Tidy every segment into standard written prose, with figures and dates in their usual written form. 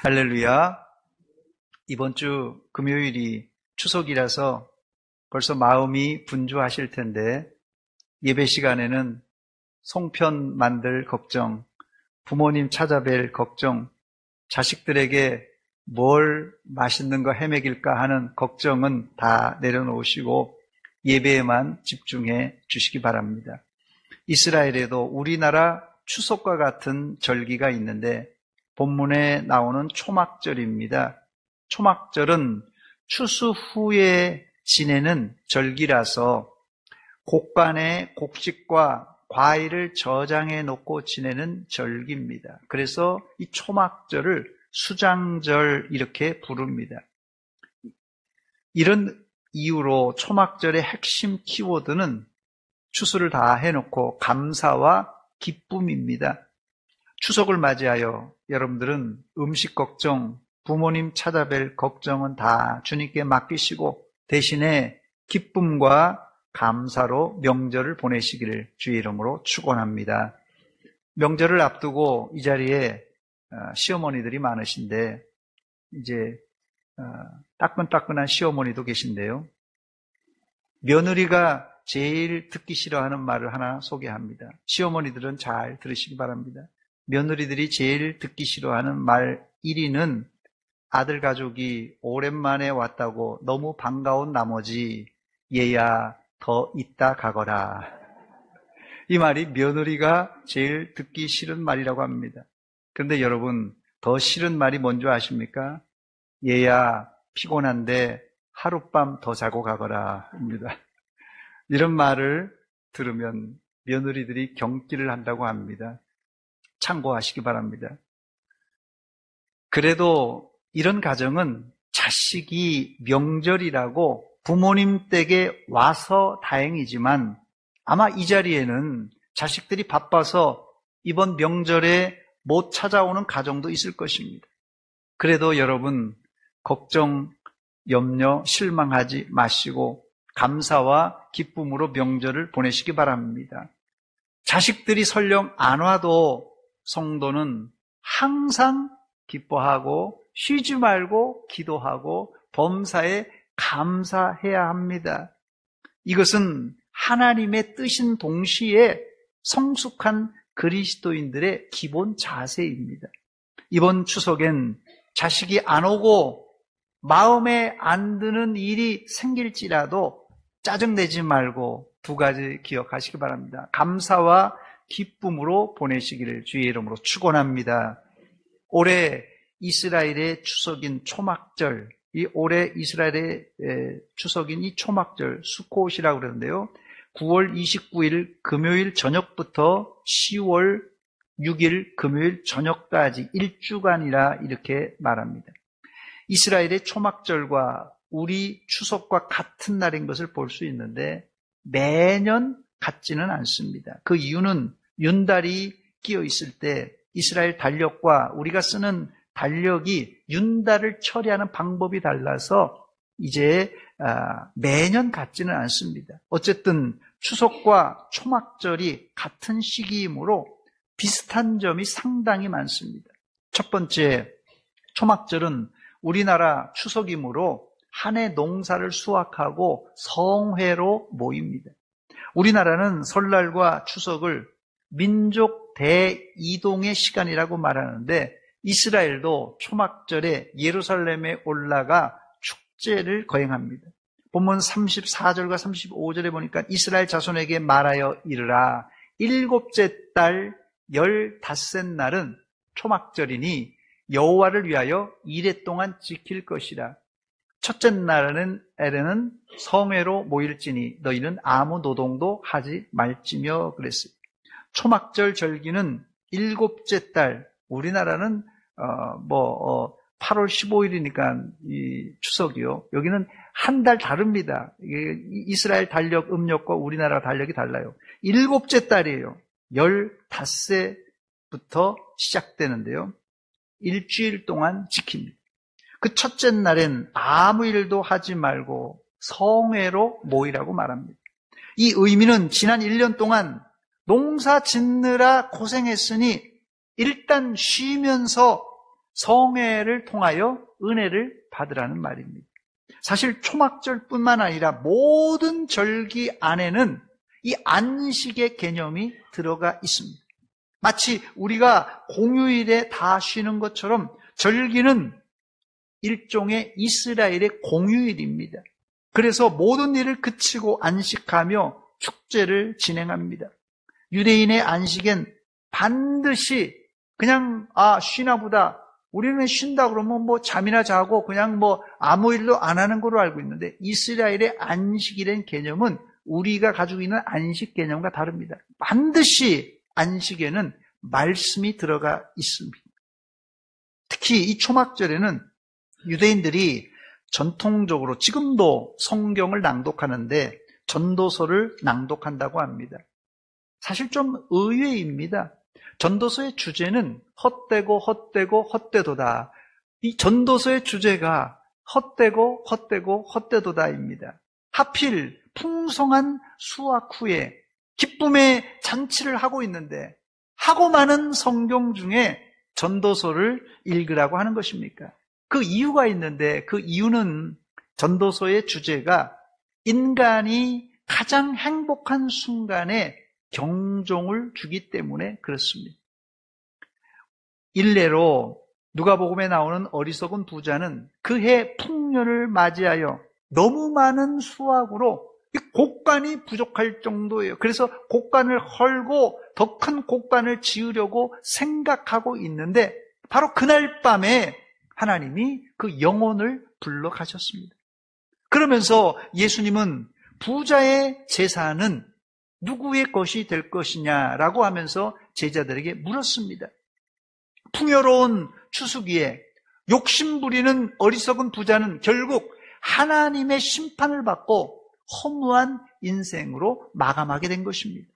할렐루야. 이번 주 금요일이 추석이라서 벌써 마음이 분주하실 텐데 예배 시간에는 송편 만들 걱정, 부모님 찾아뵐 걱정, 자식들에게 뭘 맛있는 거 해먹일까 하는 걱정은 다 내려놓으시고 예배에만 집중해 주시기 바랍니다. 이스라엘에도 우리나라 추석과 같은 절기가 있는데 본문에 나오는 초막절입니다. 초막절은 추수 후에 지내는 절기라서 곡간에 곡식과 과일을 저장해 놓고 지내는 절기입니다. 그래서 이 초막절을 수장절 이렇게 부릅니다. 이런 이유로 초막절의 핵심 키워드는 추수를 다 해놓고 감사와 기쁨입니다. 추석을 맞이하여 여러분들은 음식 걱정, 부모님 찾아뵐 걱정은 다 주님께 맡기시고 대신에 기쁨과 감사로 명절을 보내시기를 주의 이름으로 축원합니다. 명절을 앞두고 이 자리에 시어머니들이 많으신데 이제 따끈따끈한 시어머니도 계신데요. 며느리가 제일 듣기 싫어하는 말을 하나 소개합니다. 시어머니들은 잘 들으시기 바랍니다. 며느리들이 제일 듣기 싫어하는 말 1위는 아들 가족이 오랜만에 왔다고 너무 반가운 나머지 얘야 더 있다 가거라. 이 말이 며느리가 제일 듣기 싫은 말이라고 합니다. 그런데 여러분 더 싫은 말이 뭔지 아십니까? 얘야 피곤한데 하룻밤 더 자고 가거라 입니다. 이런 말을 들으면 며느리들이 경기를 한다고 합니다. 참고하시기 바랍니다. 그래도 이런 가정은 자식이 명절이라고 부모님 댁에 와서 다행이지만 아마 이 자리에는 자식들이 바빠서 이번 명절에 못 찾아오는 가정도 있을 것입니다. 그래도 여러분 걱정, 염려, 실망하지 마시고 감사와 기쁨으로 명절을 보내시기 바랍니다. 자식들이 설령 안 와도 성도는 항상 기뻐하고 쉬지 말고 기도하고 범사에 감사해야 합니다. 이것은 하나님의 뜻인 동시에 성숙한 그리스도인들의 기본 자세입니다. 이번 추석엔 자식이 안 오고 마음에 안 드는 일이 생길지라도 짜증내지 말고 두 가지 기억하시기 바랍니다. 감사와 기쁨으로 보내시기를 주의 이름으로 축원합니다. 올해 이스라엘의 추석인 초막절, 이 올해 이스라엘의 추석인 이 초막절 수코옷이라고 그러는데요. 9월 29일 금요일 저녁부터 10월 6일 금요일 저녁까지 일주간이라 이렇게 말합니다. 이스라엘의 초막절과 우리 추석과 같은 날인 것을 볼 수 있는데 매년 같지는 않습니다. 그 이유는 윤달이 끼어 있을 때 이스라엘 달력과 우리가 쓰는 달력이 윤달을 처리하는 방법이 달라서 이제 매년 같지는 않습니다. 어쨌든 추석과 초막절이 같은 시기이므로 비슷한 점이 상당히 많습니다. 첫 번째, 초막절은 우리나라 추석이므로 한 해 농사를 수확하고 성회로 모입니다. 우리나라는 설날과 추석을 민족 대이동의 시간이라고 말하는데 이스라엘도 초막절에 예루살렘에 올라가 축제를 거행합니다. 본문 34절과 35절에 보니까 이스라엘 자손에게 말하여 이르라. 7째 달 15째 날은 초막절이니 여호와를 위하여 이레 동안 지킬 것이라. 첫째 날에는 성회로 모일지니 너희는 아무 노동도 하지 말지며 그랬어요. 초막절 절기는 7째 달, 우리나라는 8월 15일이니까 이 추석이요. 여기는 한 달 다릅니다. 이스라엘 달력 음력과 우리나라 달력이 달라요. 7째 달이에요. 15세부터 시작되는데요. 일주일 동안 지킵니다. 그 첫째 날엔 아무 일도 하지 말고 성회로 모이라고 말합니다. 이 의미는 지난 1년 동안 농사 짓느라 고생했으니 일단 쉬면서 성회를 통하여 은혜를 받으라는 말입니다. 사실 초막절뿐만 아니라 모든 절기 안에는 이 안식의 개념이 들어가 있습니다. 마치 우리가 공휴일에 다 쉬는 것처럼 절기는 일종의 이스라엘의 공휴일입니다. 그래서 모든 일을 그치고 안식하며 축제를 진행합니다. 유대인의 안식엔 반드시 그냥 쉬나 보다, 우리는 쉰다 그러면 잠이나 자고 그냥 아무 일도 안 하는 걸로 알고 있는데, 이스라엘의 안식이라는 개념은 우리가 가지고 있는 안식 개념과 다릅니다. 반드시 안식에는 말씀이 들어가 있습니다. 특히 이 초막절에는 유대인들이 전통적으로 지금도 성경을 낭독하는데 전도서를 낭독한다고 합니다. 사실 좀 의외입니다. 전도서의 주제는 헛되고 헛되고 헛되도다. 이 전도서의 주제가 헛되고 헛되고 헛되도다입니다. 하필 풍성한 수확 후에 기쁨의 잔치를 하고 있는데 하고 많은 성경 중에 전도서를 읽으라고 하는 것입니까? 그 이유가 있는데, 그 이유는 전도서의 주제가 인간이 가장 행복한 순간에 경종을 주기 때문에 그렇습니다. 일례로 누가복음에 나오는 어리석은 부자는 그해 풍년을 맞이하여 너무 많은 수확으로 곡간이 부족할 정도예요. 그래서 곡간을 헐고 더 큰 곡간을 지으려고 생각하고 있는데 바로 그날 밤에 하나님이 그 영혼을 불러가셨습니다. 그러면서 예수님은 부자의 재산은 누구의 것이 될 것이냐라고 하면서 제자들에게 물었습니다. 풍요로운 추수기에 욕심부리는 어리석은 부자는 결국 하나님의 심판을 받고 허무한 인생으로 마감하게 된 것입니다.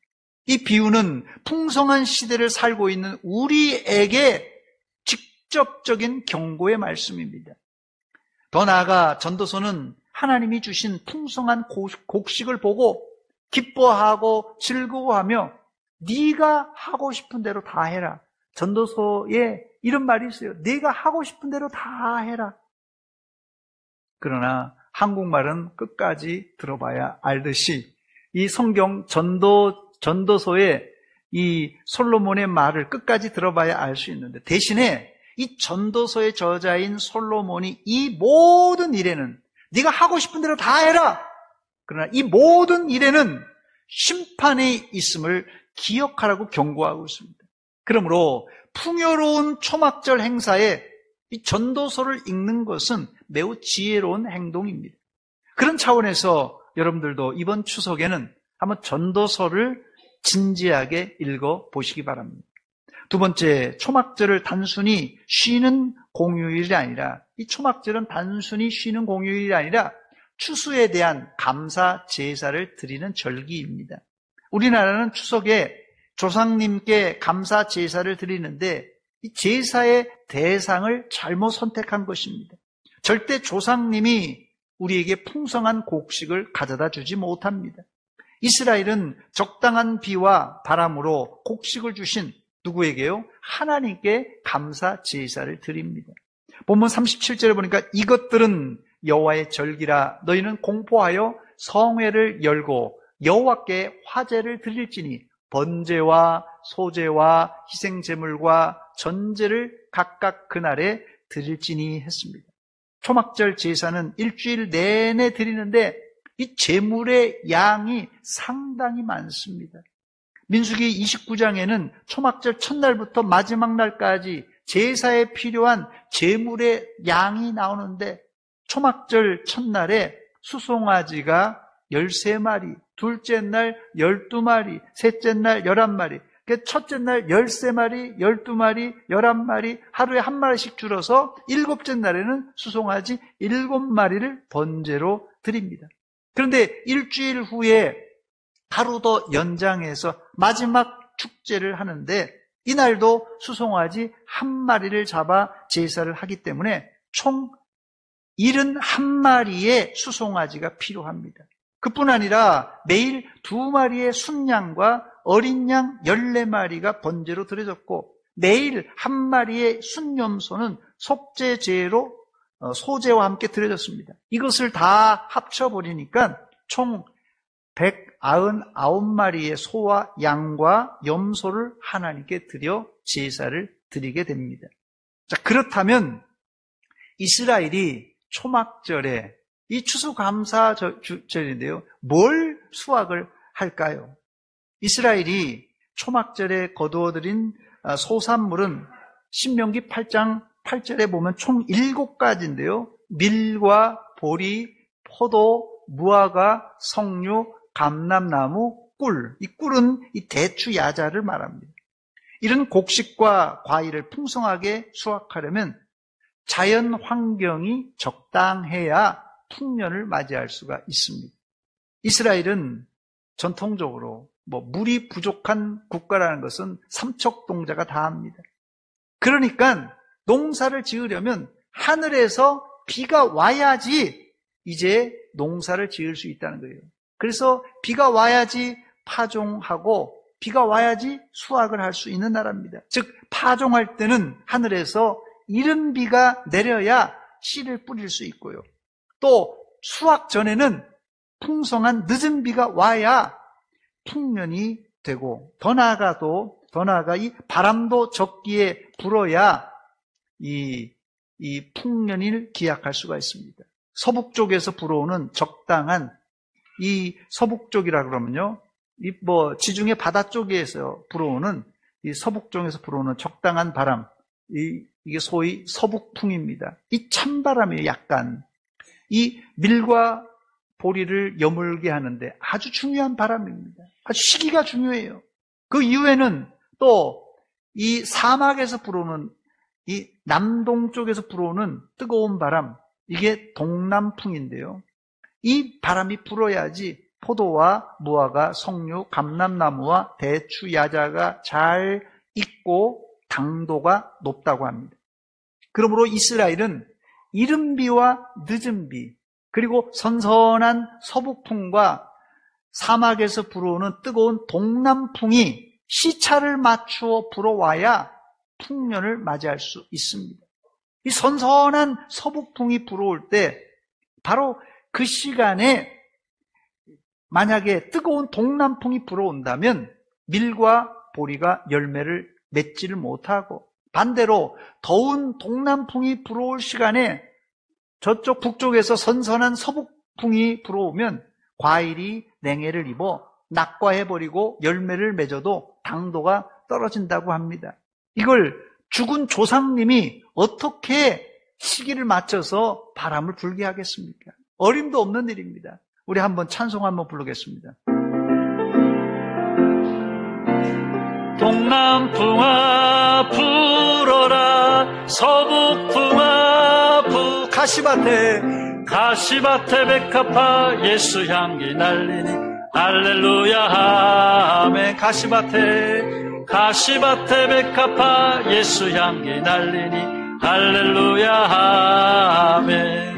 이 비유는 풍성한 시대를 살고 있는 우리에게 직접적인 경고의 말씀입니다. 더 나아가 전도서는 하나님이 주신 풍성한 곡식을 보고 기뻐하고 즐거워하며 네가 하고 싶은 대로 다 해라. 전도서에 이런 말이 있어요. 네가 하고 싶은 대로 다 해라. 그러나 한국말은 끝까지 들어봐야 알듯이 이 성경 전도서의 이 솔로몬의 말을 끝까지 들어봐야 알 수 있는데, 대신에 이 전도서의 저자인 솔로몬이 이 모든 일에는 네가 하고 싶은 대로 다 해라. 그러나 이 모든 일에는 심판이 있음을 기억하라고 경고하고 있습니다. 그러므로 풍요로운 초막절 행사에 이 전도서를 읽는 것은 매우 지혜로운 행동입니다. 그런 차원에서 여러분들도 이번 추석에는 한번 전도서를 진지하게 읽어보시기 바랍니다. 두 번째, 초막절을 단순히 쉬는 공휴일이 아니라, 이 초막절은 단순히 쉬는 공휴일이 아니라 추수에 대한 감사 제사를 드리는 절기입니다. 우리나라는 추석에 조상님께 감사 제사를 드리는데 이 제사의 대상을 잘못 선택한 것입니다. 절대 조상님이 우리에게 풍성한 곡식을 가져다 주지 못합니다. 이스라엘은 적당한 비와 바람으로 곡식을 주신 누구에게요? 하나님께 감사 제사를 드립니다. 본문 37절에 보니까 이것들은 여호와의 절기라 너희는 공포하여 성회를 열고 여호와께 화제를 드릴지니 번제와 소제와 희생제물과 전제를 각각 그날에 드릴지니 했습니다. 초막절 제사는 일주일 내내 드리는데 이 제물의 양이 상당히 많습니다. 민수기 29장에는 초막절 첫날부터 마지막 날까지 제사에 필요한 제물의 양이 나오는데 초막절 첫날에 수송아지가 13마리, 둘째 날 12마리, 셋째 날 11마리, 첫째 날 13마리, 12마리, 11마리, 하루에 한 마리씩 줄어서 일곱째 날에는 수송아지 7마리를 번제로 드립니다. 그런데 일주일 후에 하루 더 연장해서 마지막 축제를 하는데 이날도 수송아지 1마리를 잡아 제사를 하기 때문에 총 71마리의 수송아지가 필요합니다. 그뿐 아니라 매일 2마리의 순양과 어린 양 14마리가 번제로 드려졌고 매일 한 마리의 순염소는 속죄제로 소제와 함께 드려졌습니다. 이것을 다 합쳐버리니까 총 199마리의 소와 양과 염소를 하나님께 드려 제사를 드리게 됩니다. 자, 그렇다면 이스라엘이 초막절에 이 추수감사절인데요. 뭘 수확을 할까요? 이스라엘이 초막절에 거두어들인 소산물은 신명기 8장 8절에 보면 총 7가지인데요. 밀과 보리, 포도, 무화과, 석류, 감람나무, 꿀. 이 꿀은 이 대추 야자를 말합니다. 이런 곡식과 과일을 풍성하게 수확하려면 자연 환경이 적당해야 풍년을 맞이할 수가 있습니다. 이스라엘은 전통적으로 물이 부족한 국가라는 것은 삼척동자가 다 합니다. 그러니까 농사를 지으려면 하늘에서 비가 와야지 이제 농사를 지을 수 있다는 거예요. 그래서 비가 와야지 파종하고 비가 와야지 수확을 할 수 있는 나라입니다. 즉 파종할 때는 하늘에서 이른 비가 내려야 씨를 뿌릴 수 있고요. 또 수확 전에는 풍성한 늦은 비가 와야 풍년이 되고 더 나아가 이 바람도 적기에 불어야 이 풍년을 기약할 수가 있습니다. 서북쪽에서 불어오는 적당한 이 서북쪽이라 그러면요. 지중해 바다 쪽에서 불어오는 이 서북쪽에서 불어오는 적당한 바람. 이게 소위 서북풍입니다. 이 찬바람이에요, 약간. 이 밀과 보리를 여물게 하는데 아주 중요한 바람입니다. 아주 시기가 중요해요. 그 이후에는 또 이 사막에서 불어오는 이 남동쪽에서 불어오는 뜨거운 바람, 이게 동남풍인데요. 이 바람이 불어야지 포도와 무화과, 석류, 감람나무와 대추, 야자가 잘 익고 당도가 높다고 합니다. 그러므로 이스라엘은 이른 비와 늦은 비, 그리고 선선한 서북풍과 사막에서 불어오는 뜨거운 동남풍이 시차를 맞추어 불어와야 풍년을 맞이할 수 있습니다. 이 선선한 서북풍이 불어올 때 바로 그 시간에 만약에 뜨거운 동남풍이 불어온다면 밀과 보리가 열매를 맺지를 못하고 반대로 더운 동남풍이 불어올 시간에 저쪽 북쪽에서 선선한 서북풍이 불어오면 과일이 냉해를 입어 낙과해버리고 열매를 맺어도 당도가 떨어진다고 합니다. 이걸 죽은 조상님이 어떻게 시기를 맞춰서 바람을 불게 하겠습니까? 어림도 없는 일입니다. 우리 한번 찬송 한번 부르겠습니다. 동남풍아 불어라, 서북풍아 가시밭에 백합화 예수 향기 날리니 할렐루야 아멘. 가시밭에 백합화 예수 향기 날리니 할렐루야 아멘.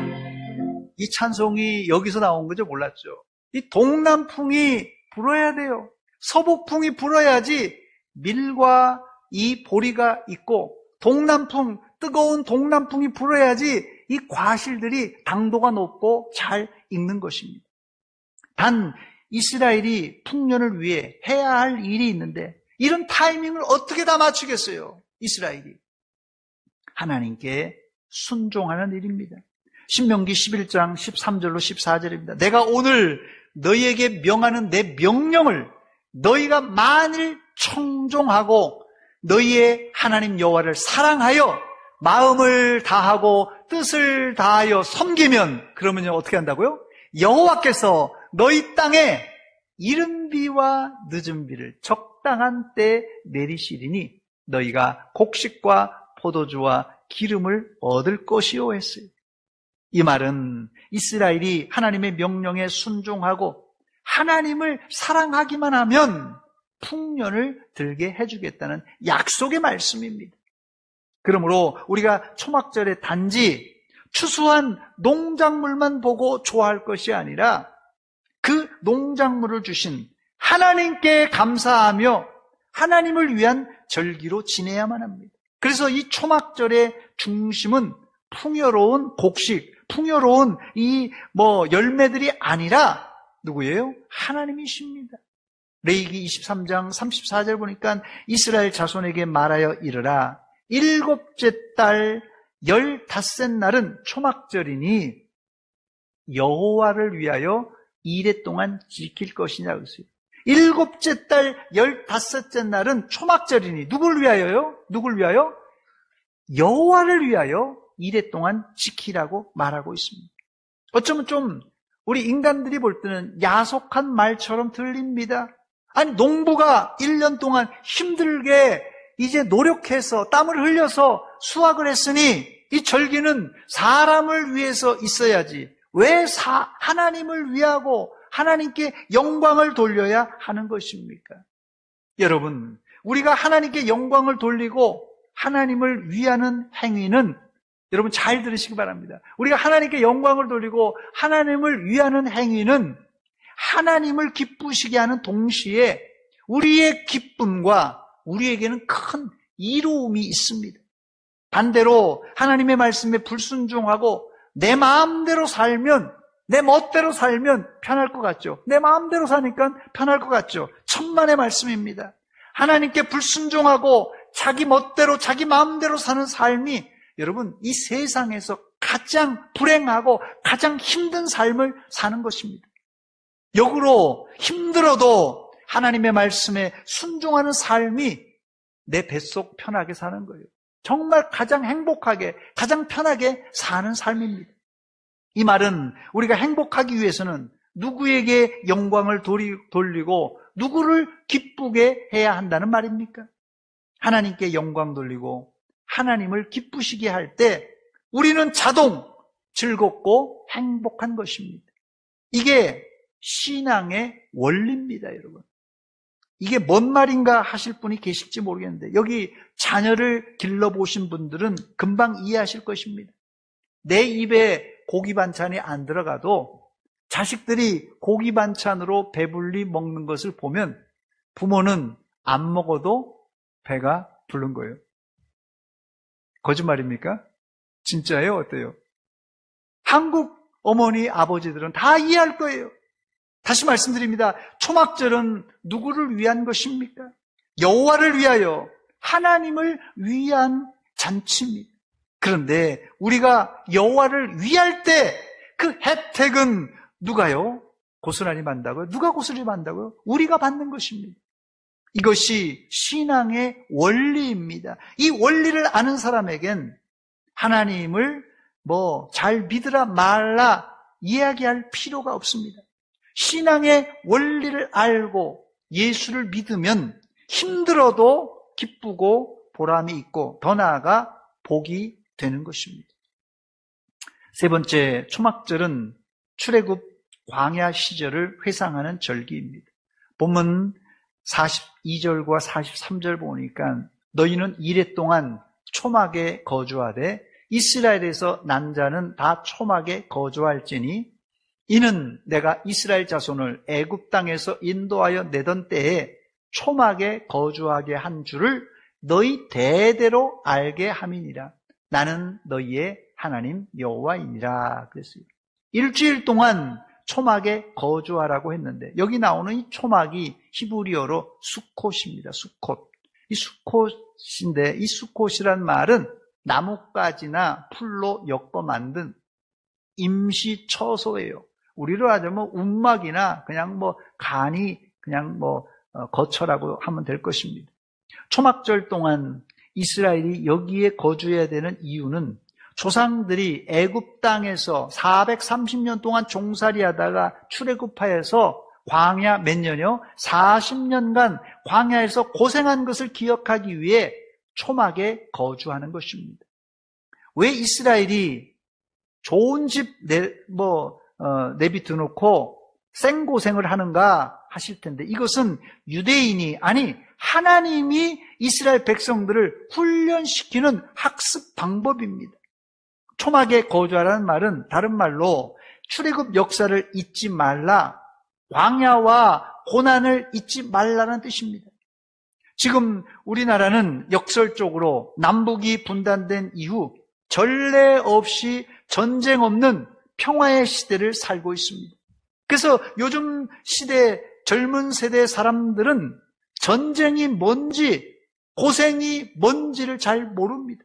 이 찬송이 여기서 나온 거죠? 몰랐죠. 이 동남풍이 불어야 돼요. 서북풍이 불어야지 밀과 이 보리가 있고 동남풍, 뜨거운 동남풍이 불어야지 이 과실들이 당도가 높고 잘 익는 것입니다. 단 이스라엘이 풍년을 위해 해야 할 일이 있는데 이런 타이밍을 어떻게 다 맞추겠어요? 이스라엘이 하나님께 순종하는 일입니다. 신명기 11장 13절로 14절입니다. 내가 오늘 너희에게 명하는 내 명령을 너희가 만일 청종하고 너희의 하나님 여호와를 사랑하여 마음을 다하고 뜻을 다하여 섬기면 그러면요 어떻게 한다고요? 여호와께서 너희 땅에 이른 비와 늦은 비를 적당한 때에 내리시리니 너희가 곡식과 포도주와 기름을 얻을 것이요 했어요. 이 말은 이스라엘이 하나님의 명령에 순종하고 하나님을 사랑하기만 하면 풍년을 들게 해주겠다는 약속의 말씀입니다. 그러므로 우리가 초막절에 단지 추수한 농작물만 보고 좋아할 것이 아니라 그 농작물을 주신 하나님께 감사하며 하나님을 위한 절기로 지내야만 합니다. 그래서 이 초막절의 중심은 풍요로운 곡식, 풍요로운 이 열매들이 아니라 누구예요? 하나님이십니다. 레위기 23장 34절 보니까 이스라엘 자손에게 말하여 이르라. 7째 달 15째 날은 초막절이니 여호와를 위하여 이래 동안 지킬 것이냐 그랬어요. 7째 달 15째 날은 초막절이니 누굴 위하여요? 누굴 위하여? 여호와를 위하여 이래 동안 지키라고 말하고 있습니다. 어쩌면 좀 우리 인간들이 볼 때는 야속한 말처럼 들립니다. 아니, 농부가 1년 동안 힘들게 이제 노력해서 땀을 흘려서 수확을 했으니 이 절기는 사람을 위해서 있어야지. 왜 하나님을 위하고 하나님께 영광을 돌려야 하는 것입니까? 여러분, 우리가 하나님께 영광을 돌리고 하나님을 위하는 행위는 여러분 잘 들으시기 바랍니다. 우리가 하나님께 영광을 돌리고 하나님을 위하는 행위는 하나님을 기쁘시게 하는 동시에 우리의 기쁨과 우리에게는 큰 이로움이 있습니다. 반대로 하나님의 말씀에 불순종하고 내 마음대로 살면, 내 멋대로 살면 편할 것 같죠. 내 마음대로 사니까 편할 것 같죠. 천만의 말씀입니다. 하나님께 불순종하고 자기 멋대로 자기 마음대로 사는 삶이 여러분 이 세상에서 가장 불행하고 가장 힘든 삶을 사는 것입니다. 역으로 힘들어도 하나님의 말씀에 순종하는 삶이 내 뱃속 편하게 사는 거예요. 정말 가장 행복하게, 가장 편하게 사는 삶입니다. 이 말은 우리가 행복하기 위해서는 누구에게 영광을 돌리고 누구를 기쁘게 해야 한다는 말입니까? 하나님께 영광 돌리고 하나님을 기쁘시게 할 때 우리는 자동 즐겁고 행복한 것입니다. 이게 신앙의 원리입니다, 여러분. 이게 뭔 말인가 하실 분이 계실지 모르겠는데 여기 자녀를 길러보신 분들은 금방 이해하실 것입니다. 내 입에 고기 반찬이 안 들어가도 자식들이 고기 반찬으로 배불리 먹는 것을 보면 부모는 안 먹어도 배가 부른 거예요. 거짓말입니까? 진짜예요? 어때요? 한국 어머니, 아버지들은 다 이해할 거예요. 다시 말씀드립니다. 초막절은 누구를 위한 것입니까? 여호와를 위하여, 하나님을 위한 잔치입니다. 그런데 우리가 여호와를 위할 때 그 혜택은 누가요? 고스란히 받는다고요? 누가 고스란히 받는다고요? 우리가 받는 것입니다. 이것이 신앙의 원리입니다. 이 원리를 아는 사람에겐 하나님을 잘 믿으라 말라 이야기할 필요가 없습니다. 신앙의 원리를 알고 예수를 믿으면 힘들어도 기쁘고 보람이 있고 더 나아가 복이 되는 것입니다. 세 번째, 초막절은 출애굽 광야 시절을 회상하는 절기입니다. 본문 42절과 43절 보니까 너희는 이레 동안 초막에 거주하되 이스라엘에서 난 자는 다 초막에 거주할지니 이는 내가 이스라엘 자손을 애굽 땅에서 인도하여 내던 때에 초막에 거주하게 한 줄을 너희 대대로 알게 함이니라. 나는 너희의 하나님 여호와이니라 그랬어요. 일주일 동안 초막에 거주하라고 했는데 여기 나오는 이 초막이 히브리어로 수콧입니다. 수콧. 이 수콧인데 이 수콧이란 말은 나뭇가지나 풀로 엮어 만든 임시 처소예요. 우리로 하자면 움막이나 그냥 간이 그냥 거처라고 하면 될 것입니다. 초막절 동안 이스라엘이 여기에 거주해야 되는 이유는 조상들이 애굽 땅에서 430년 동안 종살이하다가 출애굽하여서 광야 몇 년이요? 40년간 광야에서 고생한 것을 기억하기 위해 초막에 거주하는 것입니다. 왜 이스라엘이 좋은 집 내비둬 놓고 생고생을 하는가 하실 텐데 이것은 유대인이 아니 하나님이 이스라엘 백성들을 훈련시키는 학습 방법입니다. 초막에 거주하라는 말은 다른 말로 출애굽 역사를 잊지 말라, 광야와 고난을 잊지 말라는 뜻입니다. 지금 우리나라는 역설적으로 남북이 분단된 이후 전례 없이 전쟁 없는 평화의 시대를 살고 있습니다. 그래서 요즘 시대 젊은 세대 사람들은 전쟁이 뭔지, 고생이 뭔지를 잘 모릅니다.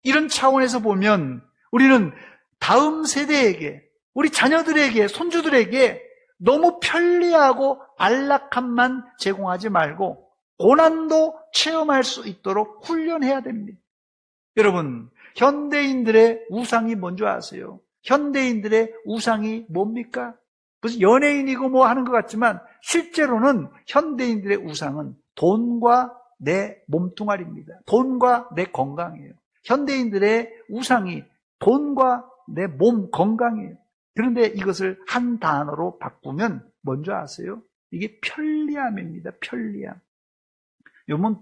이런 차원에서 보면 우리는 다음 세대에게, 우리 자녀들에게, 손주들에게 너무 편리하고 안락함만 제공하지 말고 고난도 체험할 수 있도록 훈련해야 됩니다. 여러분, 현대인들의 우상이 뭔지 아세요? 현대인들의 우상이 뭡니까? 무슨 연예인이고 뭐 하는 것 같지만 실제로는 현대인들의 우상은 돈과 내 몸뚱아리입니다. 돈과 내 건강이에요. 현대인들의 우상이 돈과 내 몸 건강이에요. 그런데 이것을 한 단어로 바꾸면 뭔지 아세요? 이게 편리함입니다. 편리함.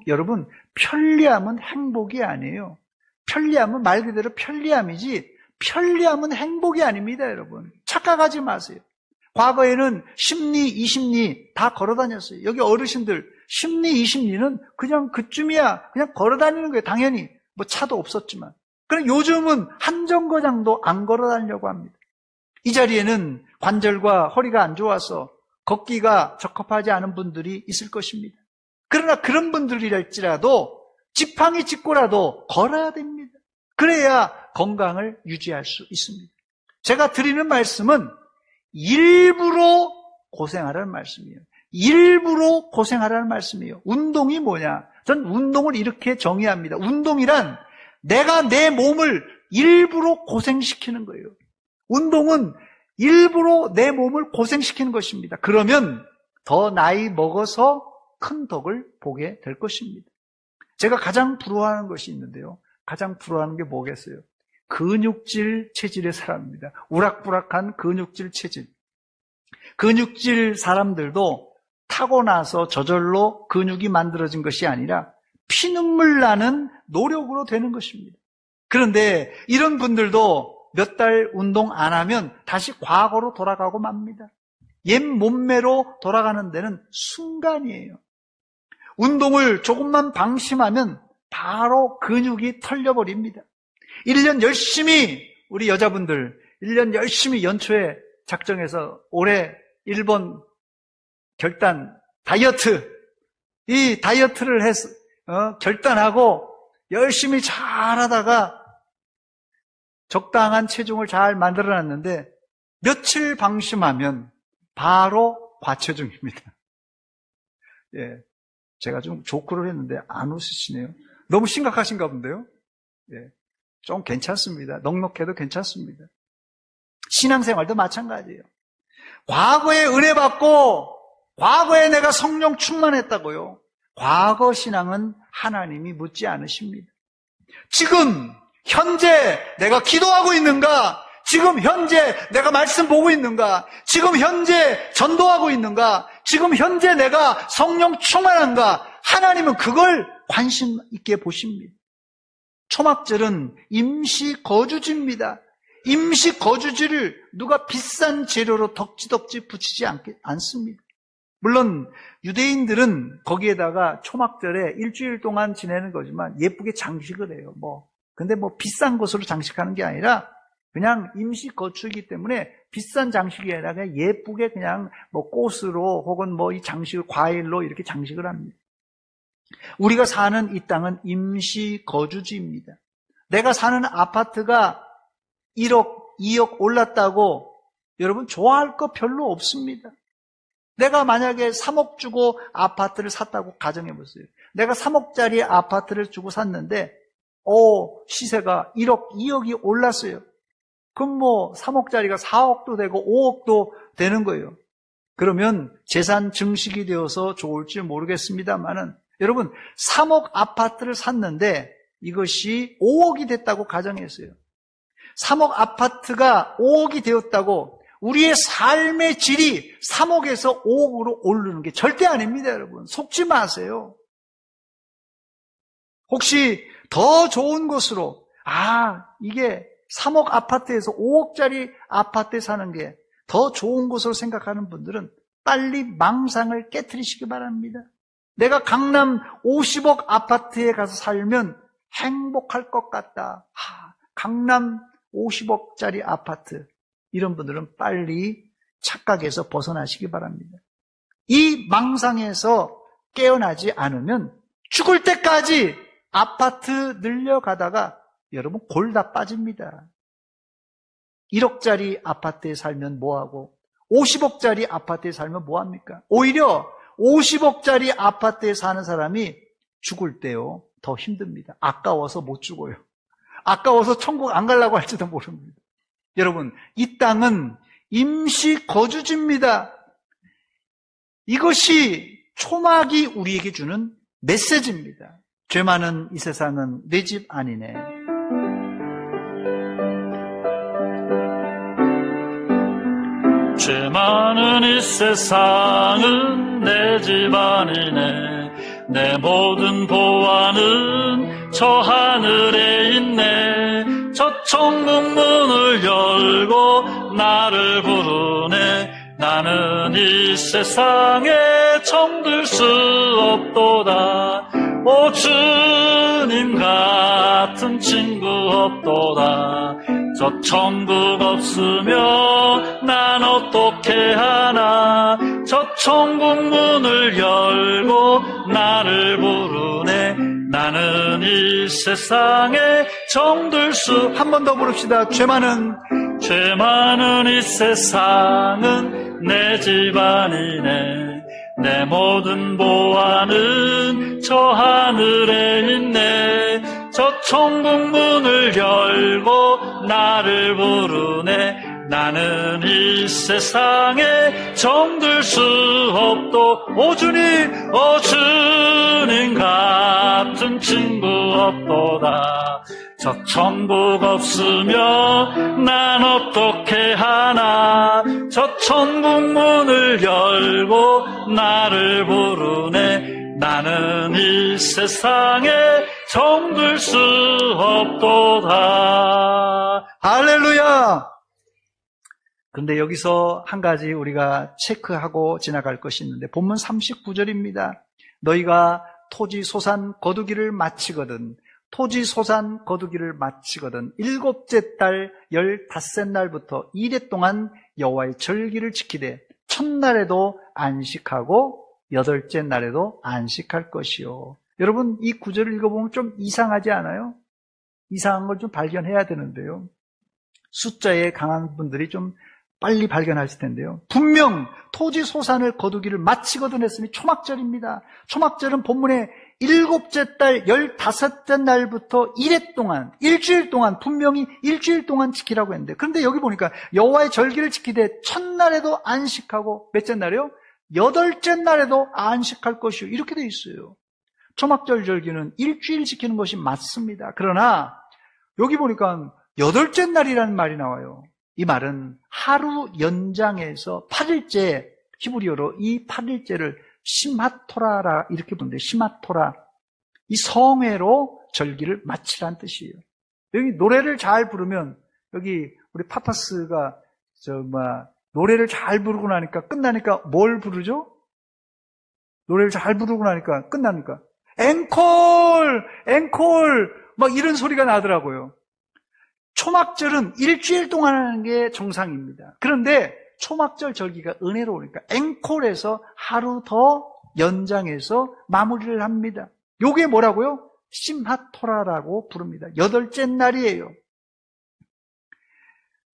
여러분, 편리함은 행복이 아니에요. 편리함은 말 그대로 편리함이지 편리함은 행복이 아닙니다, 여러분. 착각하지 마세요. 과거에는 10리, 20리 다 걸어 다녔어요. 여기 어르신들 10리, 20리는 그냥 그쯤이야. 그냥 걸어 다니는 거예요, 당연히. 뭐 차도 없었지만. 그럼 요즘은 한 정거장도 안 걸어 다니려고 합니다. 이 자리에는 관절과 허리가 안 좋아서 걷기가 적합하지 않은 분들이 있을 것입니다. 그러나 그런 분들이랄지라도 지팡이 짚고라도 걸어야 됩니다. 그래야 건강을 유지할 수 있습니다. 제가 드리는 말씀은 일부러 고생하라는 말씀이에요. 일부러 고생하라는 말씀이에요. 운동이 뭐냐? 전 운동을 이렇게 정의합니다. 운동이란 내가 내 몸을 일부러 고생시키는 거예요. 운동은 일부러 내 몸을 고생시키는 것입니다. 그러면 더 나이 먹어서 큰 덕을 보게 될 것입니다. 제가 가장 부러워하는 것이 있는데요. 가장 부러워하는 게 뭐겠어요? 근육질 체질의 사람입니다. 우락부락한 근육질 체질. 근육질 사람들도 타고나서 저절로 근육이 만들어진 것이 아니라 피눈물 나는 노력으로 되는 것입니다. 그런데 이런 분들도 몇 달 운동 안 하면 다시 과거로 돌아가고 맙니다. 옛 몸매로 돌아가는 데는 순간이에요. 운동을 조금만 방심하면 바로 근육이 털려버립니다. 1년 열심히 우리 여자분들 1년 열심히 연초에 작정해서 올해 일본 결단 다이어트 이 다이어트를 해서 결단하고 열심히 잘하다가 적당한 체중을 잘 만들어놨는데 며칠 방심하면 바로 과체중입니다. 예, 제가 좀 조크를 했는데 안 웃으시네요. 너무 심각하신가 본데요. 예, 좀 괜찮습니다. 넉넉해도 괜찮습니다. 신앙생활도 마찬가지예요. 과거에 은혜 받고 과거에 내가 성령 충만했다고요. 과거 신앙은 하나님이 묻지 않으십니다. 지금 현재 내가 기도하고 있는가? 지금 현재 내가 말씀 보고 있는가? 지금 현재 전도하고 있는가? 지금 현재 내가 성령 충만한가? 하나님은 그걸 관심 있게 보십니다. 초막절은 임시 거주지입니다. 임시 거주지를 누가 비싼 재료로 덕지덕지 붙이지 않습니다. 물론 유대인들은 거기에다가 초막절에 일주일 동안 지내는 거지만 예쁘게 장식을 해요. 근데 비싼 것으로 장식하는 게 아니라 그냥 임시 거주이기 때문에 비싼 장식이 아니라 그냥 예쁘게 그냥 꽃으로 혹은 이 장식을 과일로 이렇게 장식을 합니다. 우리가 사는 이 땅은 임시 거주지입니다. 내가 사는 아파트가 1억, 2억 올랐다고 여러분 좋아할 거 별로 없습니다. 내가 만약에 3억 주고 아파트를 샀다고 가정해 보세요. 내가 3억짜리 아파트를 주고 샀는데 시세가 1억, 2억이 올랐어요. 그럼 3억짜리가 4억도 되고 5억도 되는 거예요. 그러면 재산 증식이 되어서 좋을지 모르겠습니다만은 여러분 3억 아파트를 샀는데 이것이 5억이 됐다고 가정했어요. 3억 아파트가 5억이 되었다고 우리의 삶의 질이 3억에서 5억으로 오르는 게 절대 아닙니다, 여러분. 속지 마세요. 혹시 더 좋은 곳으로 이게 3억 아파트에서 5억짜리 아파트에 사는 게 더 좋은 곳으로 생각하는 분들은 빨리 망상을 깨트리시기 바랍니다. 내가 강남 50억 아파트에 가서 살면 행복할 것 같다. 강남 50억짜리 아파트. 이런 분들은 빨리 착각에서 벗어나시기 바랍니다. 이 망상에서 깨어나지 않으면 죽을 때까지 아파트 늘려가다가 여러분 골다 빠집니다. 1억짜리 아파트에 살면 뭐하고 50억짜리 아파트에 살면 뭐합니까? 오히려 50억짜리 아파트에 사는 사람이 죽을 때요 더 힘듭니다. 아까워서 못 죽어요. 아까워서 천국 안 가려고 할지도 모릅니다. 여러분, 이 땅은 임시 거주지입니다. 이것이 초막이 우리에게 주는 메시지입니다. 죄 많은 이 세상은 내 집 아니네. 죄 많은 이 세상은 내 집 아니네. 내 모든 보안은 저 하늘에 있네. 저 천국 문을 열고 나를 부르네. 나는 이 세상에 정들 수 없도다. 오 주님 같은 친구 없도다. 저 천국 없으면 난 어떻게 하나. 저 천국 문을 열고 나를 부르네. 나는 이 세상에 정들 수. 한 번 더 부릅시다. 죄 많은 이 세상은 내 집 아니네. 내 모든 보안은 저 하늘에 있네. 저 천국 문을 열고 나를 부르네. 나는 이 세상에 정들 수 없도. 오 주님 같은 친구 없도다. 저 천국 없으면 난 어떻게 하나. 저 천국 문을 열고 나를 부르네. 나는 이 세상에 정들 수 없도다. 할렐루야. 그런데 여기서 한 가지 우리가 체크하고 지나갈 것이 있는데 본문 39절입니다. 너희가 토지 소산 거두기를 마치거든 일곱째 달 15날부터 2일 동안 여호와의 절기를 지키되 첫날에도 안식하고 8째 날에도 안식할 것이요. 여러분, 이 구절을 읽어보면 좀 이상하지 않아요? 이상한 걸 좀 발견해야 되는데요. 숫자에 강한 분들이 좀 빨리 발견하실 텐데요. 분명 토지 소산을 거두기를 마치거든 했으니 초막절입니다. 초막절은 본문에 7째 달 15째 날부터 1회 동안, 일주일 동안, 분명히 일주일 동안 지키라고 했는데, 그런데 여기 보니까 여호와의 절기를 지키되 첫날에도 안식하고 몇째 날이요? 8째 날에도 안식할 것이요. 이렇게 돼 있어요. 초막절 절기는 일주일 지키는 것이 맞습니다. 그러나 여기 보니까 8째 날이라는 말이 나와요. 이 말은 하루 연장해서 8일째, 히브리어로 이 8일째를 심하토라라 이렇게 부르는데, 심하토라, 이 성회로 절기를 마치라는 뜻이에요. 여기 노래를 잘 부르면, 여기 우리 파파스가 노래를 잘 부르고 나니까 끝나니까 뭘 부르죠? 노래를 잘 부르고 나니까 끝나니까 앵콜 막 이런 소리가 나더라고요. 초막절은 일주일 동안 하는 게 정상입니다. 그런데 초막절 절기가 은혜로우니까 앵콜에서 하루 더 연장해서 마무리를 합니다. 요게 뭐라고요? 심하토라라고 부릅니다. 8째 날이에요.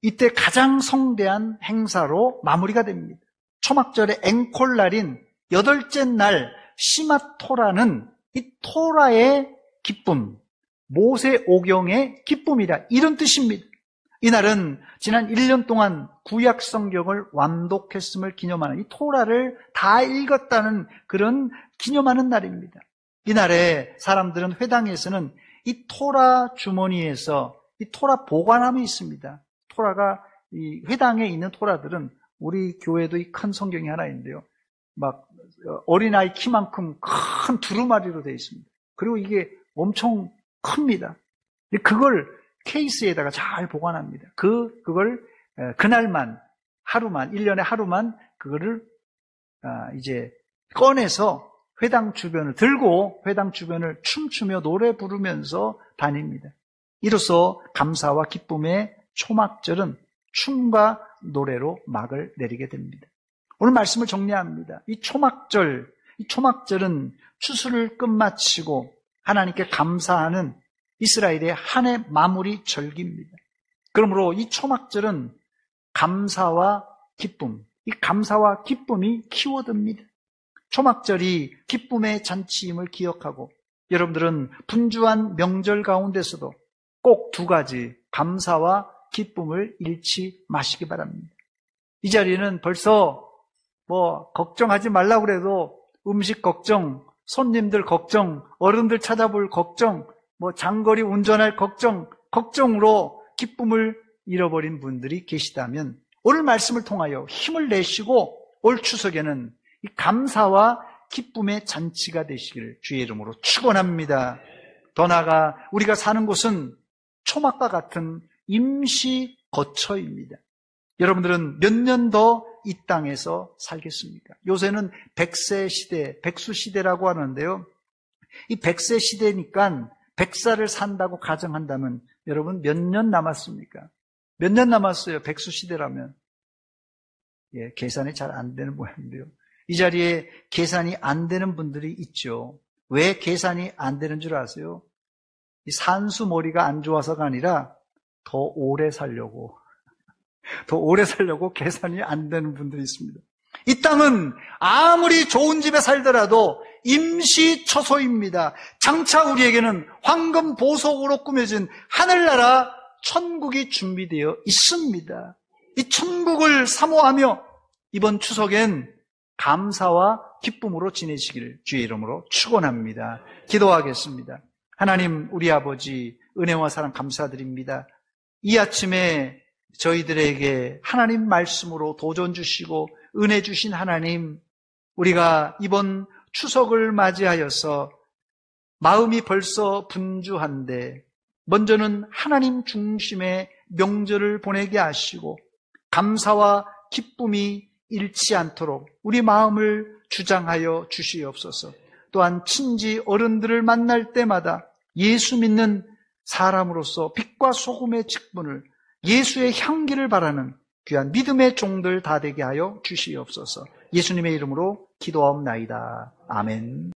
이때 가장 성대한 행사로 마무리가 됩니다. 초막절의 앵콜 날인 8째 날 심하토라는 이 토라의 기쁨, 모세 오경의 기쁨이라, 이런 뜻입니다. 이날은 지난 1년 동안 구약 성경을 완독했음을 기념하는, 이 토라를 다 읽었다는 그런 기념하는 날입니다. 이날에 사람들은 회당에서는 이 토라 주머니에서 이 토라 보관함이 있습니다. 토라가, 이 회당에 있는 토라들은, 우리 교회도 이 큰 성경이 하나 있는데요, 막 어린아이 키만큼 큰 두루마리로 되어 있습니다. 그리고 이게 엄청 큽니다. 그걸 케이스에다가 잘 보관합니다. 그걸 그날만, 하루만, 1년에 하루만 그거를 이제 꺼내서 회당 주변을 들고 회당 주변을 춤추며 노래 부르면서 다닙니다. 이로써 감사와 기쁨의 초막절은 춤과 노래로 막을 내리게 됩니다. 오늘 말씀을 정리합니다. 이 초막절은 추수를 끝마치고 하나님께 감사하는 이스라엘의 한 해 마무리 절기입니다. 그러므로 이 초막절은 감사와 기쁨, 이 감사와 기쁨이 키워드입니다. 초막절이 기쁨의 잔치임을 기억하고 여러분들은 분주한 명절 가운데서도 꼭 두 가지 감사와 기쁨을 잃지 마시기 바랍니다. 이 자리에는 벌써 걱정하지 말라고 그래도 음식 걱정, 손님들 걱정, 어른들 찾아볼 걱정, 장거리 운전할 걱정으로 기쁨을 잃어버린 분들이 계시다면 오늘 말씀을 통하여 힘을 내시고 올 추석에는 이 감사와 기쁨의 잔치가 되시기를 주의 이름으로 축원합니다. 더 나아가 우리가 사는 곳은 초막과 같은 임시 거처입니다. 여러분들은 몇 년 더 이 땅에서 살겠습니까? 요새는 100세 시대, 백수 시대라고 하는데요. 이 100세 시대니까 100살을 산다고 가정한다면 여러분 몇 년 남았습니까? 몇 년 남았어요? 백수 시대라면. 계산이 잘 안 되는 모양인데요. 이 자리에 계산이 안 되는 분들이 있죠. 왜 계산이 안 되는 줄 아세요? 이 산수 머리가 안 좋아서가 아니라 더 오래 살려고 계산이 안 되는 분들이 있습니다. 이 땅은 아무리 좋은 집에 살더라도 임시 처소입니다. 장차 우리에게는 황금 보석으로 꾸며진 하늘나라 천국이 준비되어 있습니다. 이 천국을 사모하며 이번 추석엔 감사와 기쁨으로 지내시기를 주의 이름으로 축원합니다. 기도하겠습니다. 하나님, 우리 아버지 은혜와 사랑 감사드립니다. 이 아침에 저희들에게 하나님 말씀으로 도전 주시고 은혜 주신 하나님, 우리가 이번 추석을 맞이하여서 마음이 벌써 분주한데 먼저는 하나님 중심의 명절을 보내게 하시고 감사와 기쁨이 잃지 않도록 우리 마음을 주장하여 주시옵소서. 또한 친지 어른들을 만날 때마다 예수 믿는 사람으로서 빛과 소금의 직분을, 예수의 향기를 바라는 귀한 믿음의 종들 다 되게 하여 주시옵소서. 예수님의 이름으로 기도하옵나이다. 아멘.